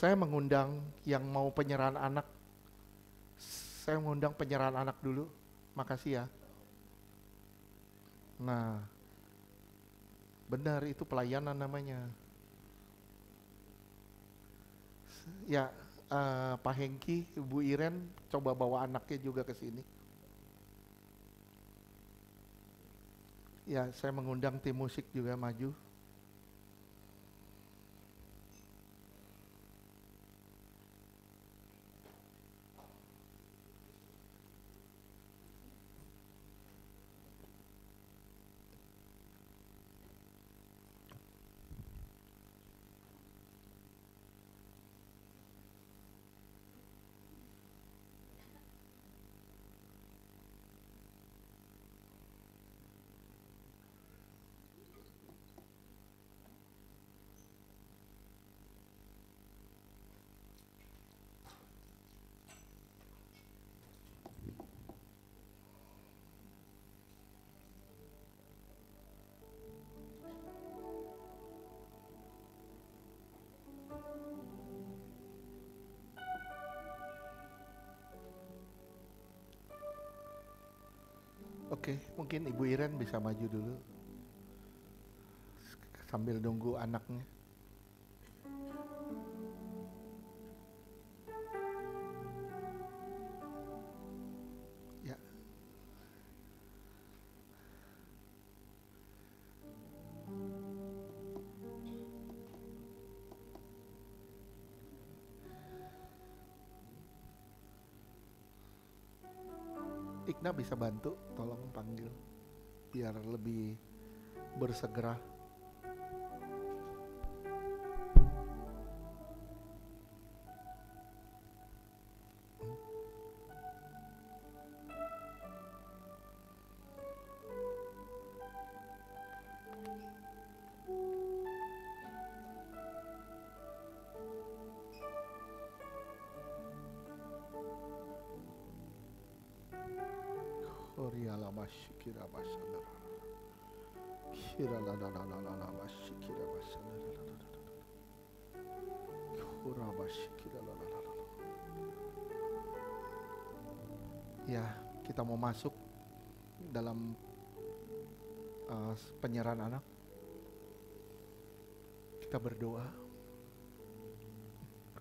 Saya mengundang yang mau penyerahan anak. Saya mengundang penyerahan anak dulu. Makasih ya. Nah, benar itu pelayanan namanya. Ya, Pak Hengki, Ibu Iren coba bawa anaknya juga ke sini. Ya, saya mengundang tim musik juga maju. Oke, mungkin Ibu Iren bisa maju dulu sambil nunggu anaknya. Ya. Ikna bisa bantu, tolong panggil biar lebih bersegera. Ya, kita mau masuk dalam penyerahan anak. Kita berdoa.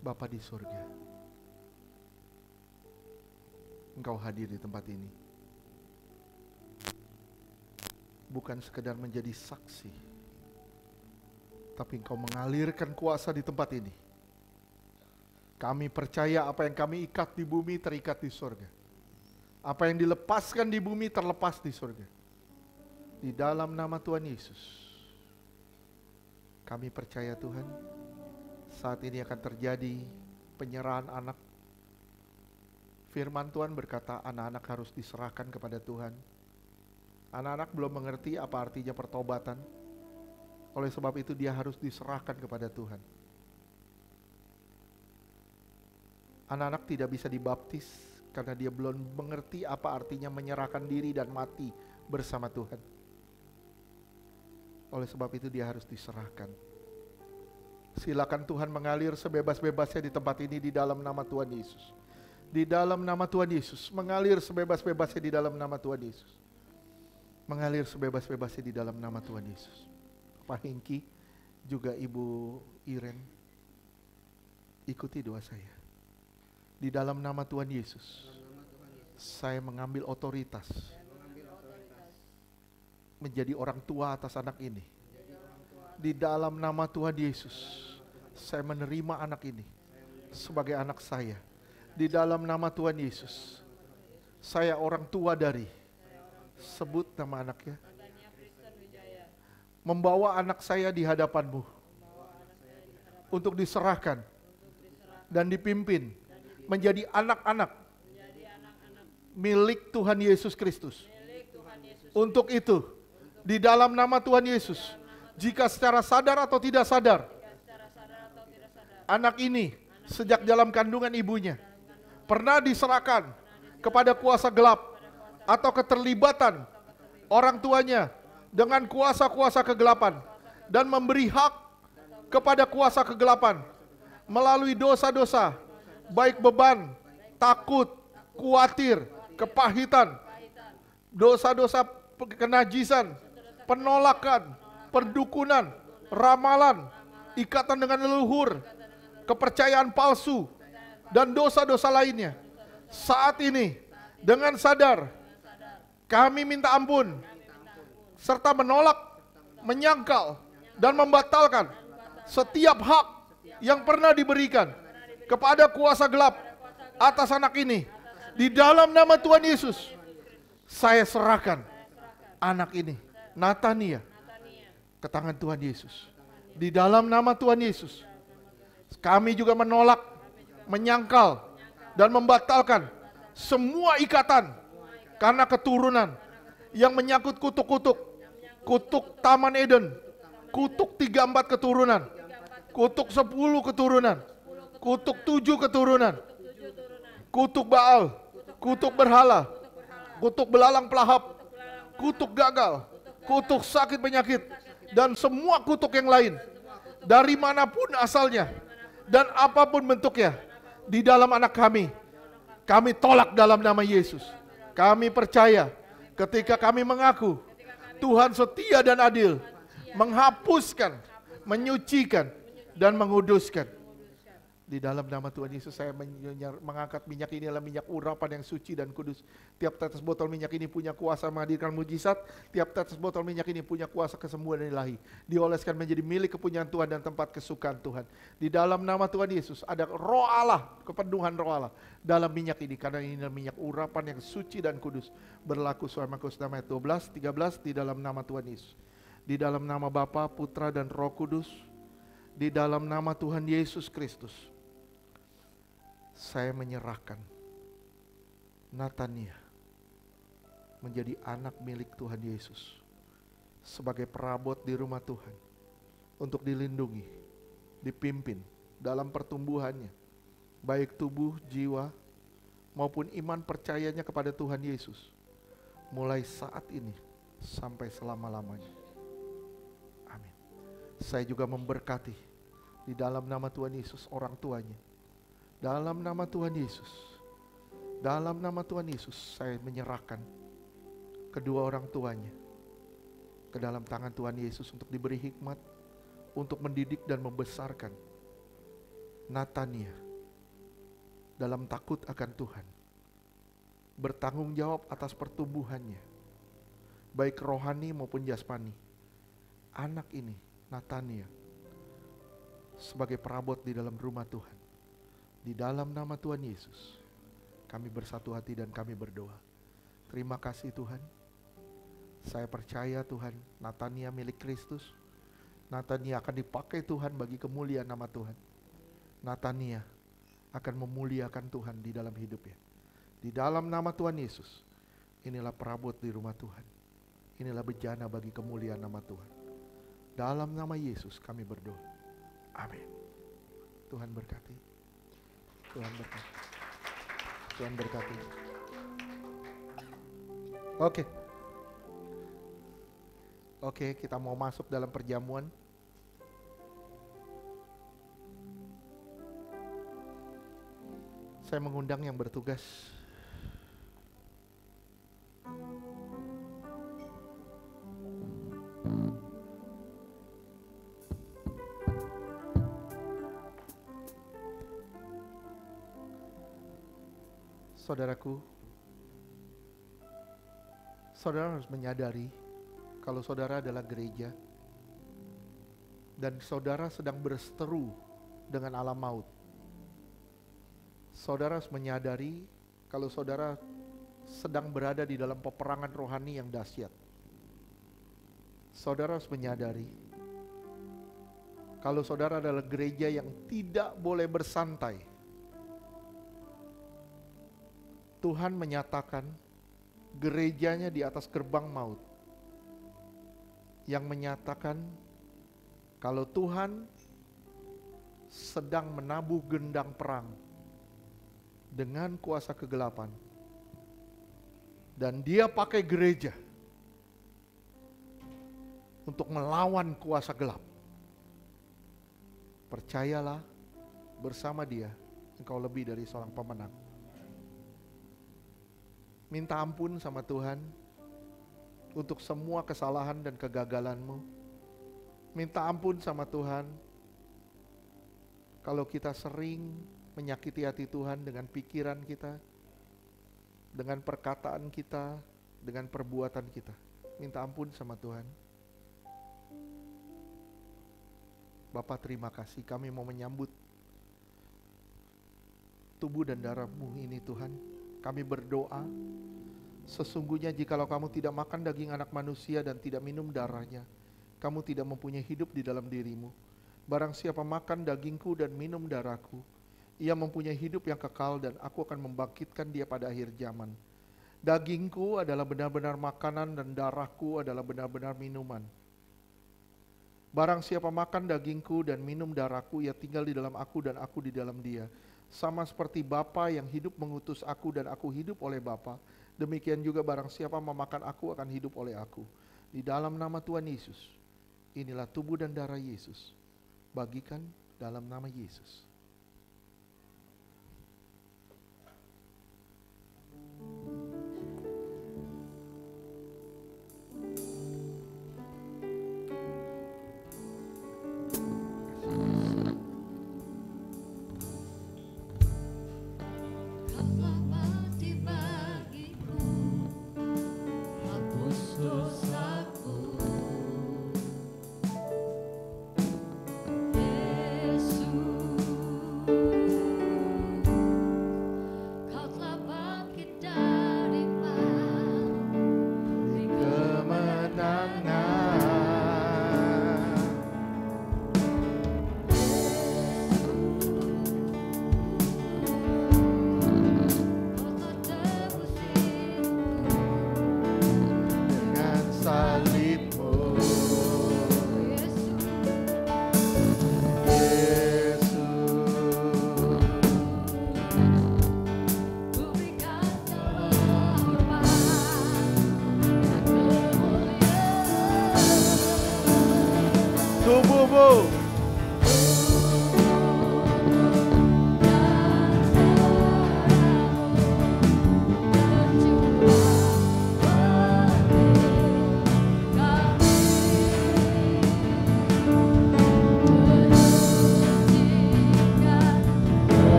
Bapa di surga, Engkau hadir di tempat ini. Bukan sekedar menjadi saksi, tapi Engkau mengalirkan kuasa di tempat ini. Kami percaya apa yang kami ikat di bumi terikat di surga. Apa yang dilepaskan di bumi terlepas di surga. Di dalam nama Tuhan Yesus, kami percaya Tuhan, saat ini akan terjadi penyerahan anak. Firman Tuhan berkata anak-anak harus diserahkan kepada Tuhan. Anak-anak belum mengerti apa artinya pertobatan. Oleh sebab itu dia harus diserahkan kepada Tuhan. Anak-anak tidak bisa dibaptis karena dia belum mengerti apa artinya menyerahkan diri dan mati bersama Tuhan. Oleh sebab itu dia harus diserahkan. Silakan Tuhan mengalir sebebas-bebasnya di tempat ini di dalam nama Tuhan Yesus. Di dalam nama Tuhan Yesus, mengalir sebebas-bebasnya di dalam nama Tuhan Yesus. Mengalir sebebas-bebasnya di dalam nama Tuhan Yesus. Pak Hengki, juga Ibu Iren, ikuti doa saya. Di dalam nama Tuhan Yesus, saya mengambil otoritas menjadi orang tua atas anak ini. Di dalam nama Tuhan Yesus, saya menerima anak ini sebagai anak saya. Di dalam nama Tuhan Yesus, saya orang tua dari, sebut nama anaknya, membawa anak saya di hadapan-Mu untuk diserahkan dan dipimpin menjadi anak-anak milik Tuhan Yesus Kristus. Untuk itu, di dalam nama Tuhan Yesus, jika secara sadar atau tidak sadar, anak ini sejak dalam kandungan ibunya pernah diserahkan kepada kuasa gelap atau keterlibatan orang tuanya dengan kuasa-kuasa kegelapan dan memberi hak kepada kuasa kegelapan melalui dosa-dosa, baik beban, takut, khawatir, kepahitan, dosa-dosa kenajisan, penolakan, perdukunan, ramalan, ikatan dengan leluhur, kepercayaan palsu, dan dosa-dosa lainnya. Saat ini dengan sadar kami minta ampun serta menolak, menyangkal, dan membatalkan setiap hak yang pernah diberikan kepada kuasa gelap atas anak ini. Di dalam nama Tuhan Yesus, saya serahkan anak ini, Natania, ke tangan Tuhan Yesus. Di dalam nama Tuhan Yesus, kami juga menolak, menyangkal, dan membatalkan semua ikatan karena keturunan yang menyangkut kutuk-kutuk, kutuk Taman Eden, kutuk 34 keturunan, kutuk 10 keturunan, kutuk 7 keturunan, kutuk Baal, kutuk berhala, kutuk belalang pelahap, kutuk gagal, kutuk sakit penyakit, dan semua kutuk yang lain, dari manapun asalnya, dan apapun bentuknya, di dalam anak kami tolak dalam nama Yesus. Kami percaya ketika kami mengaku Tuhan setia dan adil, menghapuskan, menyucikan, dan menguduskan. Di dalam nama Tuhan Yesus saya mengangkat minyak ini adalah minyak urapan yang suci dan kudus. Tiap tetes botol minyak ini punya kuasa menghadirkan mujizat. Tiap tetes botol minyak ini punya kuasa kesembuhan ilahi. Dioleskan menjadi milik kepunyaan Tuhan dan tempat kesukaan Tuhan. Di dalam nama Tuhan Yesus ada roh Allah, kepenuhan roh Allah dalam minyak ini. Karena ini adalah minyak urapan yang suci dan kudus. Berlaku selama Markus 12, 13 di dalam nama Tuhan Yesus. Di dalam nama Bapa, Putra, dan Roh Kudus. Di dalam nama Tuhan Yesus Kristus, saya menyerahkan Natania menjadi anak milik Tuhan Yesus sebagai perabot di rumah Tuhan untuk dilindungi, dipimpin dalam pertumbuhannya, baik tubuh, jiwa, maupun iman percayanya kepada Tuhan Yesus, mulai saat ini sampai selama-lamanya. Amin. Saya juga memberkati di dalam nama Tuhan Yesus orang tuanya. Dalam nama Tuhan Yesus, dalam nama Tuhan Yesus, saya menyerahkan kedua orang tuanya ke dalam tangan Tuhan Yesus untuk diberi hikmat, untuk mendidik dan membesarkan Natania dalam takut akan Tuhan, bertanggung jawab atas pertumbuhannya, baik rohani maupun jasmani. Anak ini, Natania, sebagai perabot di dalam rumah Tuhan. Di dalam nama Tuhan Yesus, kami bersatu hati dan kami berdoa. Terima kasih Tuhan. Saya percaya Tuhan, Natania milik Kristus. Natania akan dipakai Tuhan bagi kemuliaan nama Tuhan. Natania akan memuliakan Tuhan di dalam hidupnya. Di dalam nama Tuhan Yesus, inilah perabot di rumah Tuhan. Inilah bejana bagi kemuliaan nama Tuhan. Dalam nama Yesus kami berdoa. Amin. Tuhan berkati. Tuhan berkati. Tuhan berkati. Oke, kita mau masuk dalam perjamuan. Saya mengundang yang bertugas. Saudaraku, saudara harus menyadari kalau saudara adalah gereja dan saudara sedang berseteru dengan alam maut. Saudara harus menyadari kalau saudara sedang berada di dalam peperangan rohani yang dahsyat. Saudara harus menyadari kalau saudara adalah gereja yang tidak boleh bersantai. Tuhan menyatakan gerejanya di atas gerbang maut, yang menyatakan kalau Tuhan sedang menabuh gendang perang dengan kuasa kegelapan dan dia pakai gereja untuk melawan kuasa gelap. Percayalah, bersama dia engkau lebih dari seorang pemenang. Minta ampun sama Tuhan untuk semua kesalahan dan kegagalanmu. Minta ampun sama Tuhan kalau kita sering menyakiti hati Tuhan dengan pikiran kita, dengan perkataan kita, dengan perbuatan kita. Minta ampun sama Tuhan. Bapa, terima kasih, kami mau menyambut tubuh dan darah-Mu ini Tuhan. Kami berdoa, sesungguhnya jikalau kamu tidak makan daging anak manusia dan tidak minum darahnya, kamu tidak mempunyai hidup di dalam dirimu. Barang siapa makan dagingku dan minum darahku, ia mempunyai hidup yang kekal dan aku akan membangkitkan dia pada akhir zaman. Dagingku adalah benar-benar makanan dan darahku adalah benar-benar minuman. Barang siapa makan dagingku dan minum darahku, ia tinggal di dalam aku dan aku di dalam dia. Sama seperti Bapa yang hidup mengutus aku dan aku hidup oleh Bapa, demikian juga barang siapa memakan aku akan hidup oleh aku. Di dalam nama Tuhan Yesus, inilah tubuh dan darah Yesus. Bagikan dalam nama Yesus.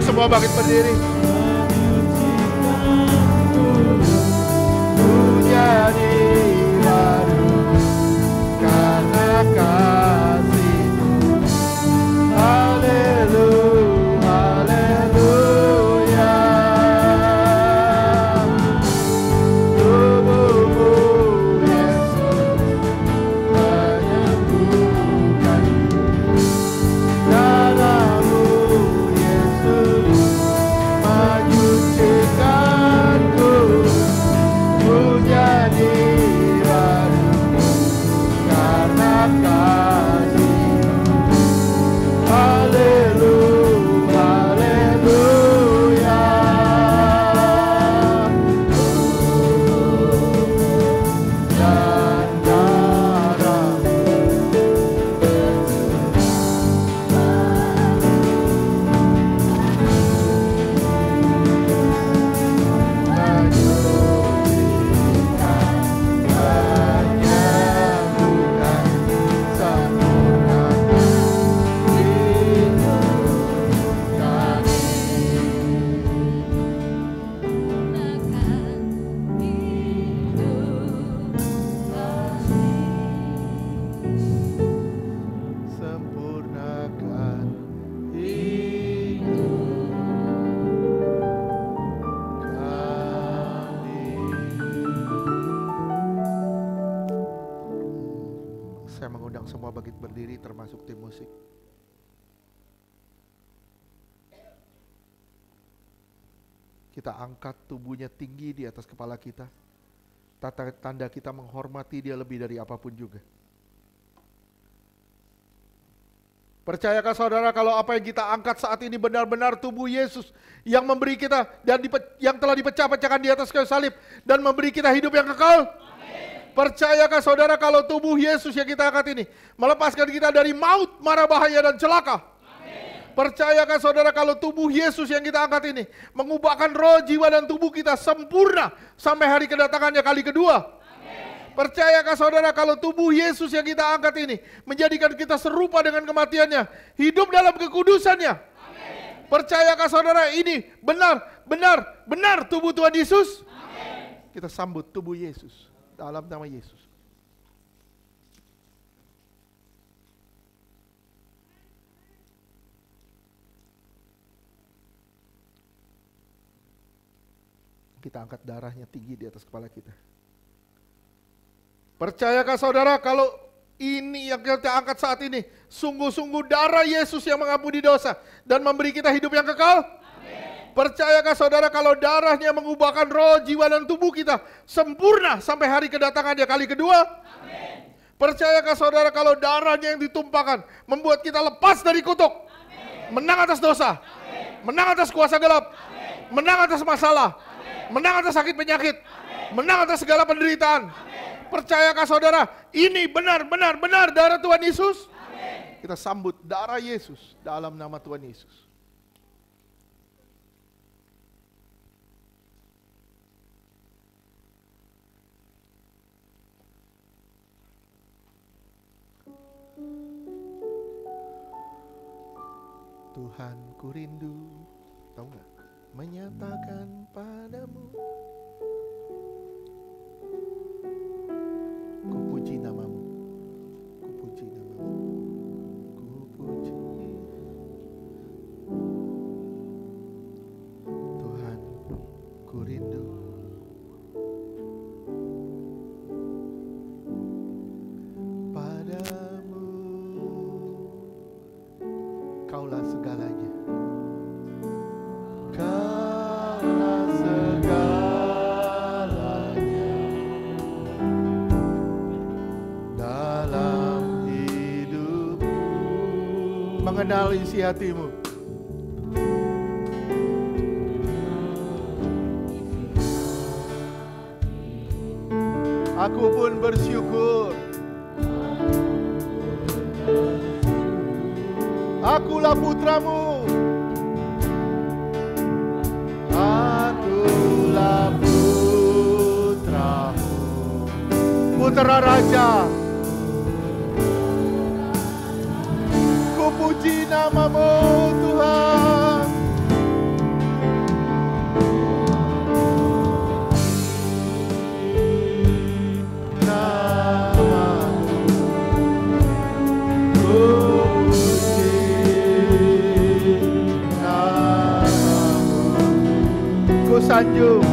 Semua bangkit berdiri. Menjadi baru karena kasih-Mu. Haleluya, haleluya. Tubuh-Mu Yesus menyembuhkan. Darah-Mu Yesus menyucikanku, ku jadi berdiri termasuk tim musik. Kita angkat tubuhnya tinggi di atas kepala kita. Tanda kita menghormati dia lebih dari apapun juga. Percayakah saudara kalau apa yang kita angkat saat ini benar-benar tubuh Yesus yang memberi kita dan yang telah dipecah-pecahkan di atas kayu salib dan memberi kita hidup yang kekal? Amin. Percayakah saudara kalau tubuh Yesus yang kita angkat ini melepaskan kita dari maut, mara bahaya dan celaka? Amin. Percayakah saudara kalau tubuh Yesus yang kita angkat ini mengubahkan roh, jiwa dan tubuh kita sempurna sampai hari kedatangannya kali kedua? Percayakah saudara kalau tubuh Yesus yang kita angkat ini menjadikan kita serupa dengan kematiannya, hidup dalam kekudusannya? Amin. Percayakah saudara ini benar tubuh Tuhan Yesus? Amin. Kita sambut tubuh Yesus dalam nama Yesus. Kita angkat darahnya tinggi di atas kepala kita. Percayakah saudara kalau ini yang kita angkat saat ini sungguh-sungguh darah Yesus yang mengampuni dosa dan memberi kita hidup yang kekal? Amin. Percayakah saudara kalau darahnya mengubahkan roh, jiwa dan tubuh kita sempurna sampai hari kedatangannya kali kedua? Amin. Percayakah saudara kalau darahnya yang ditumpahkan membuat kita lepas dari kutuk? Amin. Menang atas dosa. Amin. Menang atas kuasa gelap. Amin. Menang atas masalah. Amin. Menang atas sakit penyakit. Amin. Menang atas segala penderitaan. Amin. Percayakah saudara ini benar darah Tuhan Yesus? Amin. Kita sambut darah Yesus dalam nama Tuhan Yesus. Tuhan ku rindu, tahu nggak? Menyatakan padamu. Ku puji namamu, ku puji namamu, ku puji. Tuhan, ku rindu padamu, Kaulah segalanya, Kaulah segalanya. Mengenal isi hatimu. Aku pun bersyukur. Akulah putramu. Akulah putramu. Putra Raja. Puji namamu Tuhan. Namamu puji, namamu ku sanjung.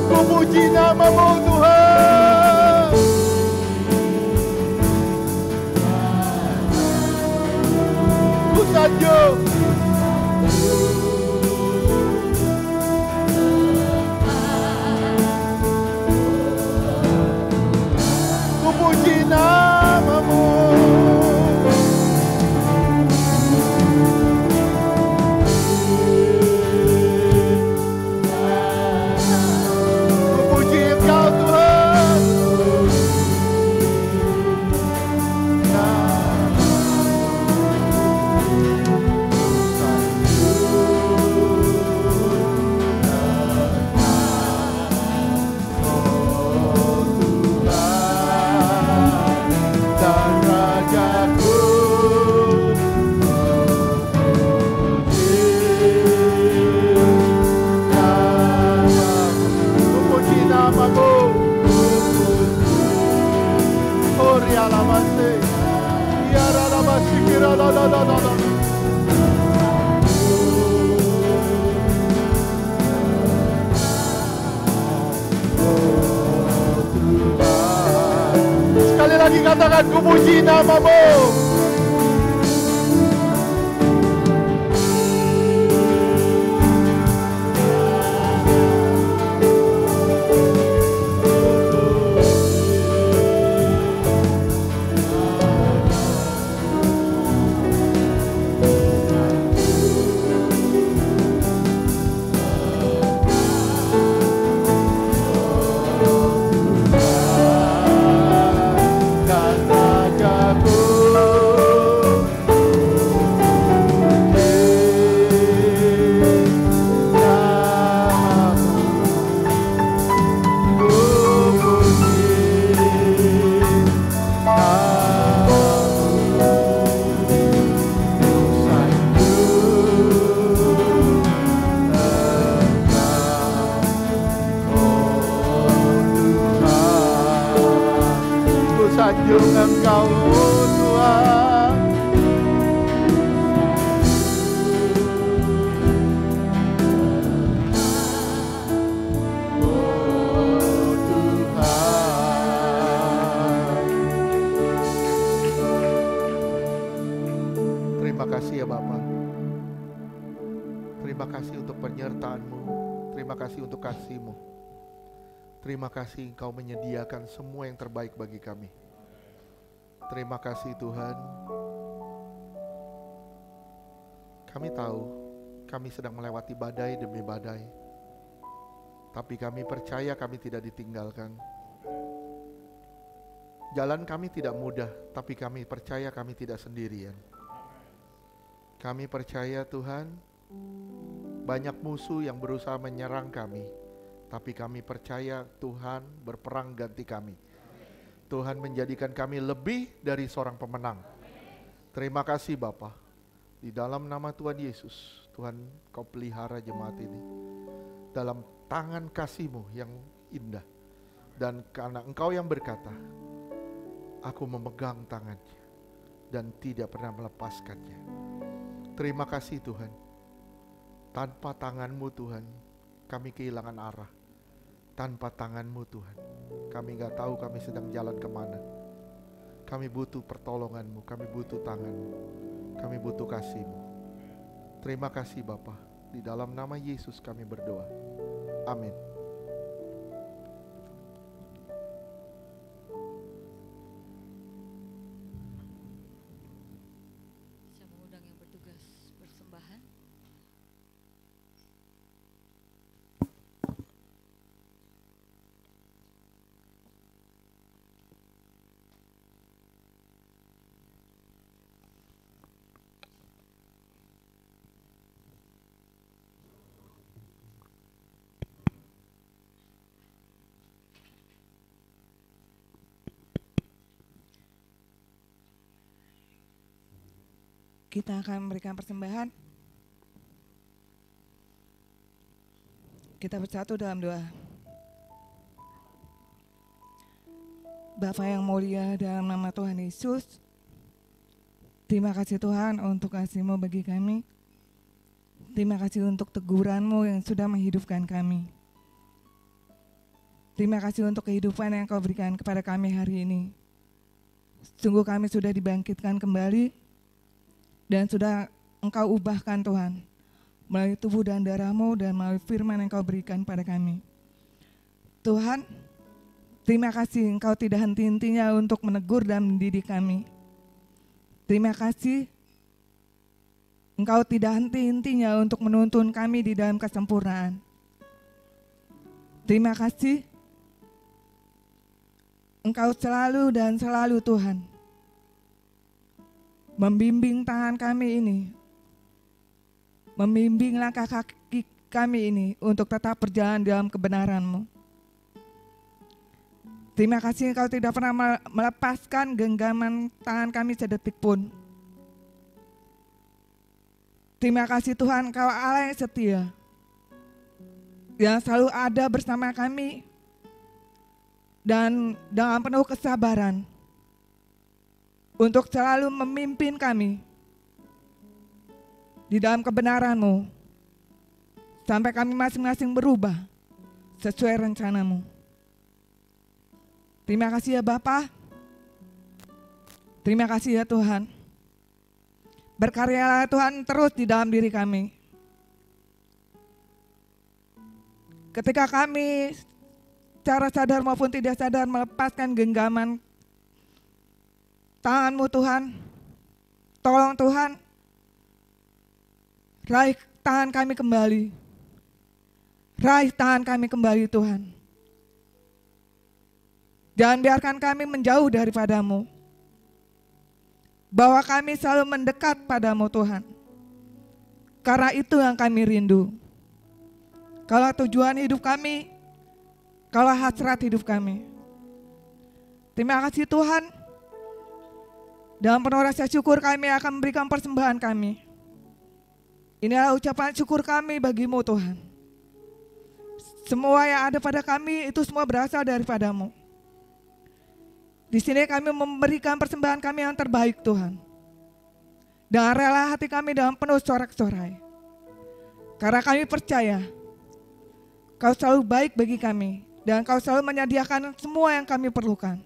Ku puji namamu Tuhan. Ku sanjung. Ku puji namamu. Sekali lagi katakan, ku puji namamu. Sanjung Engkau Tuhan. Oh Tuhan. Terima kasih ya Bapa. Terima kasih untuk penyertaan-Mu. Terima kasih untuk kasih-Mu. Terima kasih Engkau menyediakan semua yang terbaik bagi kami. Terima kasih Tuhan. Kami tahu kami sedang melewati badai demi badai, tapi kami percaya kami tidak ditinggalkan. Jalan kami tidak mudah, tapi kami percaya kami tidak sendirian. Kami percaya Tuhan, banyak musuh yang berusaha menyerang kami, tapi kami percaya Tuhan berperang ganti kami. Tuhan menjadikan kami lebih dari seorang pemenang. Terima kasih Bapa. Di dalam nama Tuhan Yesus, Tuhan Kau pelihara jemaat ini dalam tangan kasih-Mu yang indah. Dan karena Engkau yang berkata, aku memegang tangannya dan tidak pernah melepaskannya. Terima kasih Tuhan. Tanpa tangan-Mu Tuhan, kami kehilangan arah. Tanpa tangan-Mu Tuhan, kami gak tahu kami sedang jalan kemana. Kami butuh pertolongan-Mu, kami butuh tangan-Mu, kami butuh kasih-Mu. Terima kasih Bapa. Di dalam nama Yesus kami berdoa. Amin. Saya mengundang yang bertugas persembahan. Kita akan memberikan persembahan. Kita bersatu dalam doa. Bapa yang mulia, dalam nama Tuhan Yesus, terima kasih Tuhan untuk kasih-Mu bagi kami. Terima kasih untuk teguran-Mu yang sudah menghidupkan kami. Terima kasih untuk kehidupan yang Kau berikan kepada kami hari ini. Sungguh kami sudah dibangkitkan kembali dan sudah Engkau ubahkan Tuhan melalui tubuh dan darah-Mu dan melalui firman yang Kau berikan pada kami. Tuhan, terima kasih Engkau tidak henti-hentinya untuk menegur dan mendidik kami. Terima kasih Engkau tidak henti-hentinya untuk menuntun kami di dalam kesempurnaan. Terima kasih Engkau selalu dan selalu Tuhan membimbing tangan kami ini, membimbing langkah kaki kami ini untuk tetap berjalan dalam kebenaran-Mu. Terima kasih Engkau tidak pernah melepaskan genggaman tangan kami sedetik pun. Terima kasih Tuhan, Engkau Allah yang setia, yang selalu ada bersama kami dan dengan penuh kesabaran untuk selalu memimpin kami di dalam kebenaran-Mu, sampai kami masing-masing berubah sesuai rencana-Mu. Terima kasih ya Bapa. Terima kasih ya Tuhan. Berkaryalah Tuhan terus di dalam diri kami. Ketika kami secara sadar maupun tidak sadar melepaskan genggaman tangan-Mu Tuhan, tolong Tuhan, raih tangan kami kembali. Raih tangan kami kembali Tuhan. Jangan biarkan kami menjauh daripada-Mu. Bahwa kami selalu mendekat pada-Mu Tuhan. Karena itu yang kami rindu. Kalau tujuan hidup kami, kalau hasrat hidup kami. Terima kasih Tuhan. Dalam penuh rasa syukur kami akan memberikan persembahan kami. Inilah ucapan syukur kami bagi-Mu Tuhan. Semua yang ada pada kami itu semua berasal daripada-Mu. Di sini kami memberikan persembahan kami yang terbaik Tuhan. Dengan rela hati kami dalam penuh sorak-sorai. Karena kami percaya Kau selalu baik bagi kami. Dan Kau selalu menyediakan semua yang kami perlukan.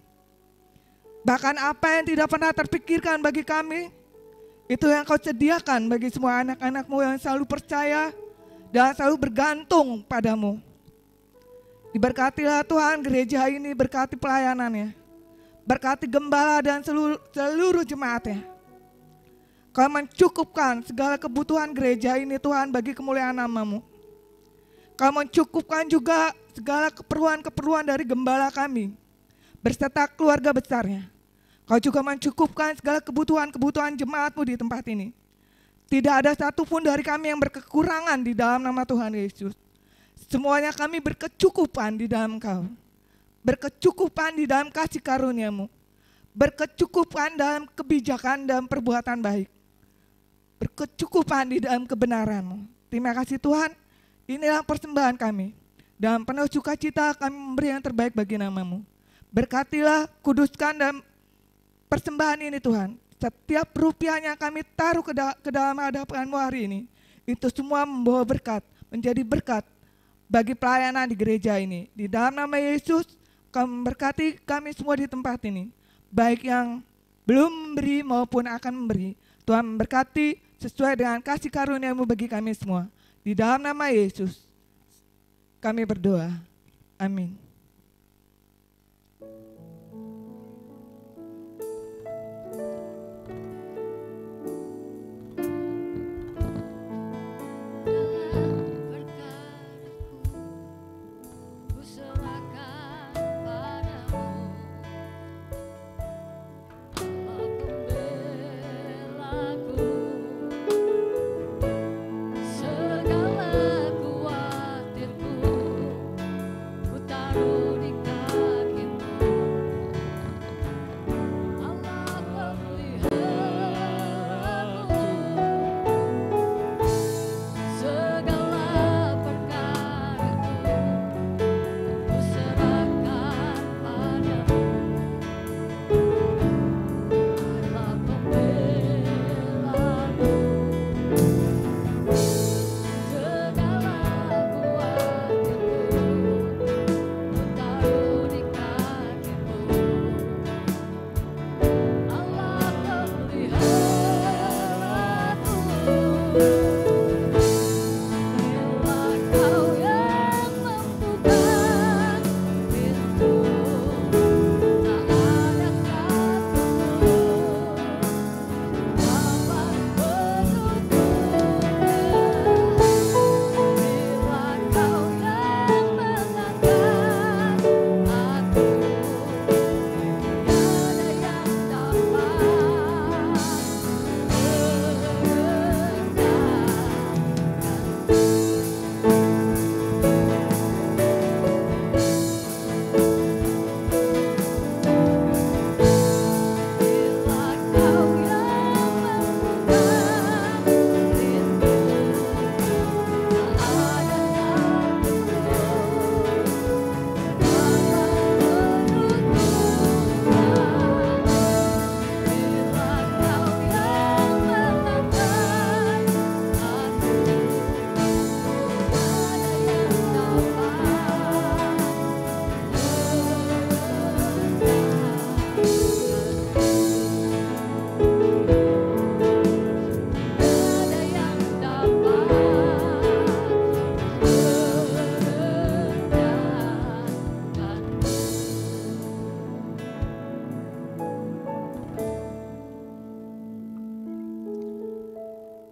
Bahkan apa yang tidak pernah terpikirkan bagi kami, itu yang Kau sediakan bagi semua anak-anak-Mu yang selalu percaya dan selalu bergantung pada-Mu. Diberkatilah Tuhan gereja ini, berkati pelayanannya. Berkati gembala dan seluruh jemaatnya. Kau mencukupkan segala kebutuhan gereja ini Tuhan bagi kemuliaan nama-Mu. Kau mencukupkan juga segala keperluan-keperluan dari gembala kami, berserta keluarga besarnya. Kau juga mencukupkan segala kebutuhan-kebutuhan jemaat-Mu di tempat ini. Tidak ada satupun dari kami yang berkekurangan di dalam nama Tuhan Yesus. Semuanya kami berkecukupan di dalam Kau. Berkecukupan di dalam kasih karunia-Mu. Berkecukupan dalam kebijakan dan perbuatan baik. Berkecukupan di dalam kebenaran-Mu. Terima kasih Tuhan. Inilah persembahan kami. Dalam penuh sukacita kami memberi yang terbaik bagi nama-Mu. Berkatilah, kuduskan dan persembahan ini Tuhan. Setiap rupiahnya kami taruh ke dalam hadapan-Mu hari ini. Itu semua membawa berkat, menjadi berkat bagi pelayanan di gereja ini. Di dalam nama Yesus, Kau memberkati kami semua di tempat ini. Baik yang belum memberi maupun akan memberi. Tuhan memberkati sesuai dengan kasih karunia-Mu bagi kami semua. Di dalam nama Yesus, kami berdoa. Amin.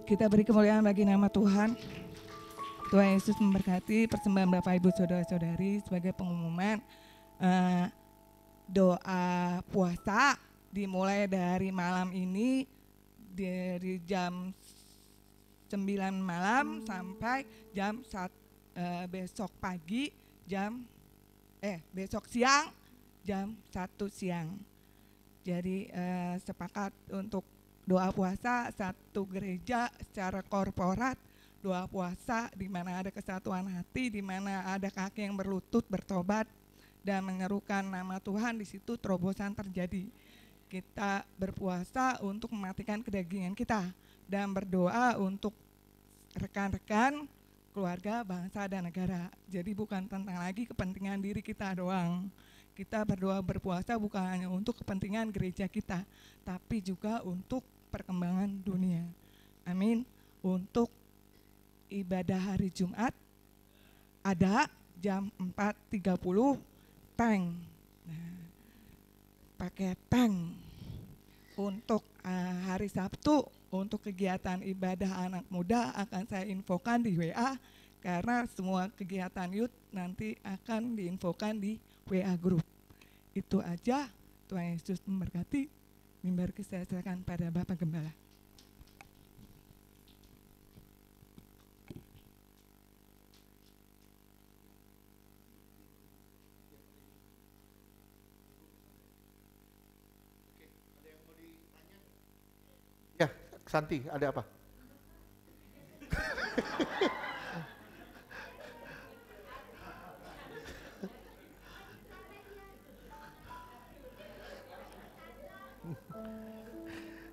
Kita beri kemuliaan bagi nama Tuhan. Tuhan Yesus memberkati persembahan Bapak Ibu Saudara-saudari sebagai pengumuman doa puasa dimulai dari malam ini dari jam 9 malam sampai jam besok pagi besok siang jam 1 siang. Jadi sepakat untuk doa puasa satu gereja secara korporat, doa puasa di mana ada kesatuan hati, di mana ada kaki yang berlutut bertobat dan menyerukan nama Tuhan, di situ terobosan terjadi. Kita berpuasa untuk mematikan kedagingan kita dan berdoa untuk rekan-rekan, keluarga, bangsa dan negara. Jadi bukan tentang lagi kepentingan diri kita doang. Kita berdoa berpuasa bukan hanya untuk kepentingan gereja kita, tapi juga untuk perkembangan dunia. Amin. Untuk ibadah hari Jumat ada jam 4.30 tank. Nah, pakai tank. Untuk hari Sabtu, untuk kegiatan ibadah anak muda akan saya infokan di WA, karena semua kegiatan youth nanti akan diinfokan di WA Group. Itu aja. Tuhan Yesus memberkati. Mimbar saya serahkan pada Bapak Gembala. Ya, Santi, ada apa?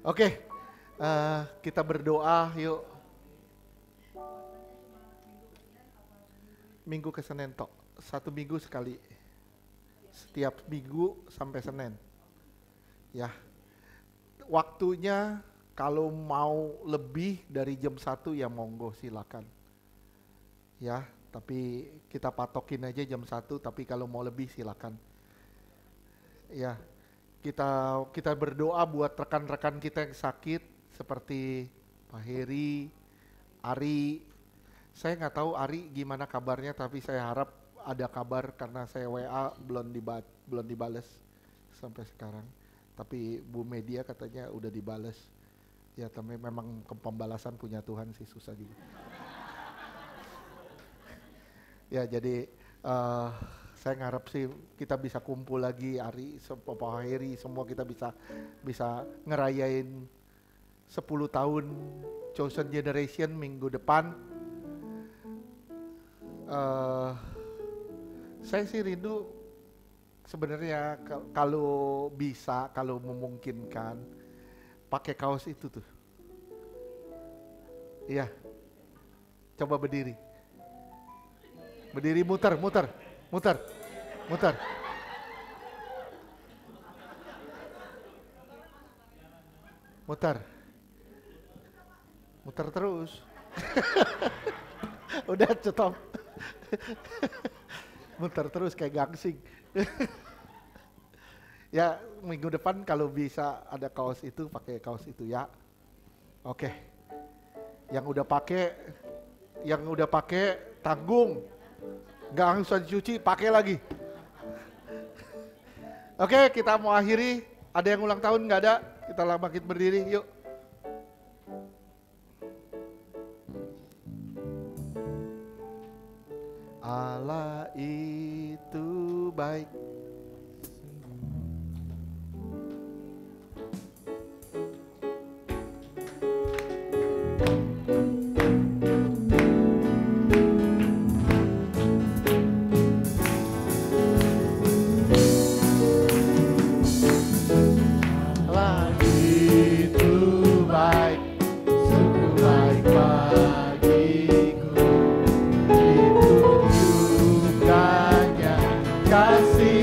Oke, kita berdoa yuk. Minggu ke Senin tok, 1 minggu sekali. Setiap minggu sampai Senin. Ya, waktunya kalau mau lebih dari jam 1 ya monggo silakan. Ya, tapi kita patokin aja jam 1, tapi kalau mau lebih silakan. Ya. Kita berdoa buat rekan-rekan kita yang sakit seperti Pak Heri, Ari. Saya nggak tahu Ari gimana kabarnya, tapi saya harap ada kabar karena saya WA belum dibales sampai sekarang. Tapi Bu Media katanya udah dibales. Ya, tapi memang pembalasan punya Tuhan sih, susah juga. Ya, jadi saya ngarep sih kita bisa kumpul lagi, Ari, Pak Heri, semua kita bisa ngerayain 10 tahun Chosen Generation minggu depan. Saya sih rindu sebenarnya kalau bisa, kalau memungkinkan pakai kaos itu tuh. Iya, coba berdiri. Berdiri muter. Muter terus. Udah stop. Muter terus kayak gangsing. Ya, minggu depan kalau bisa ada kaos itu, pakai kaos itu ya. Oke. Yang udah pakai tanggung. Nggak langsung dicuci, pakai lagi. Oke, kita mau akhiri. Ada yang ulang tahun nggak ada? Kita bangkit berdiri, yuk. Allah itu baik. Kasih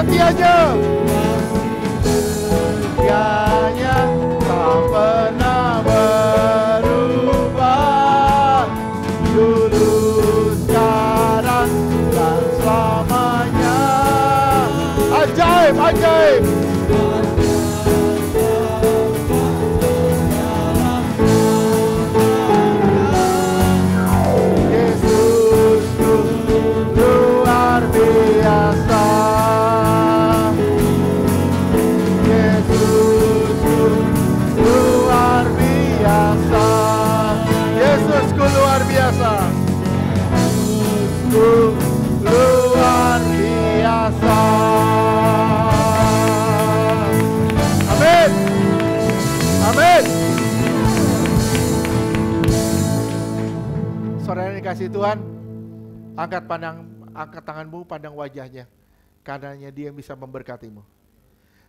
setianya. Setianya tak pernah berubah. Dulu, sekarang, dan selamanya. Ajaib, ajaib. Yesusku luar biasa. Yesusku luar biasa. Yesusku luar biasa. Yesusku luar biasa. Amin. Amin. Saudara yang dikasihi Tuhan, angkat tanganmu, pandang wajahnya, karenanya Dia yang bisa memberkatimu.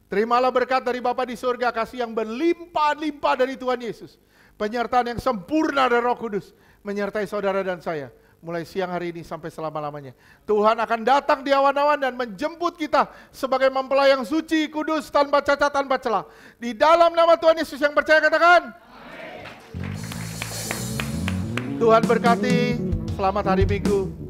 Terimalah berkat dari Bapa di surga, kasih yang berlimpah-limpah dari Tuhan Yesus, penyertaan yang sempurna dari Roh Kudus menyertai saudara dan saya mulai siang hari ini sampai selama-lamanya. Tuhan akan datang di awan-awan dan menjemput kita sebagai mempelai yang suci, kudus, tanpa cacat, tanpa celah. Di dalam nama Tuhan Yesus, yang percaya katakan amin. Tuhan berkati, selamat hari Minggu.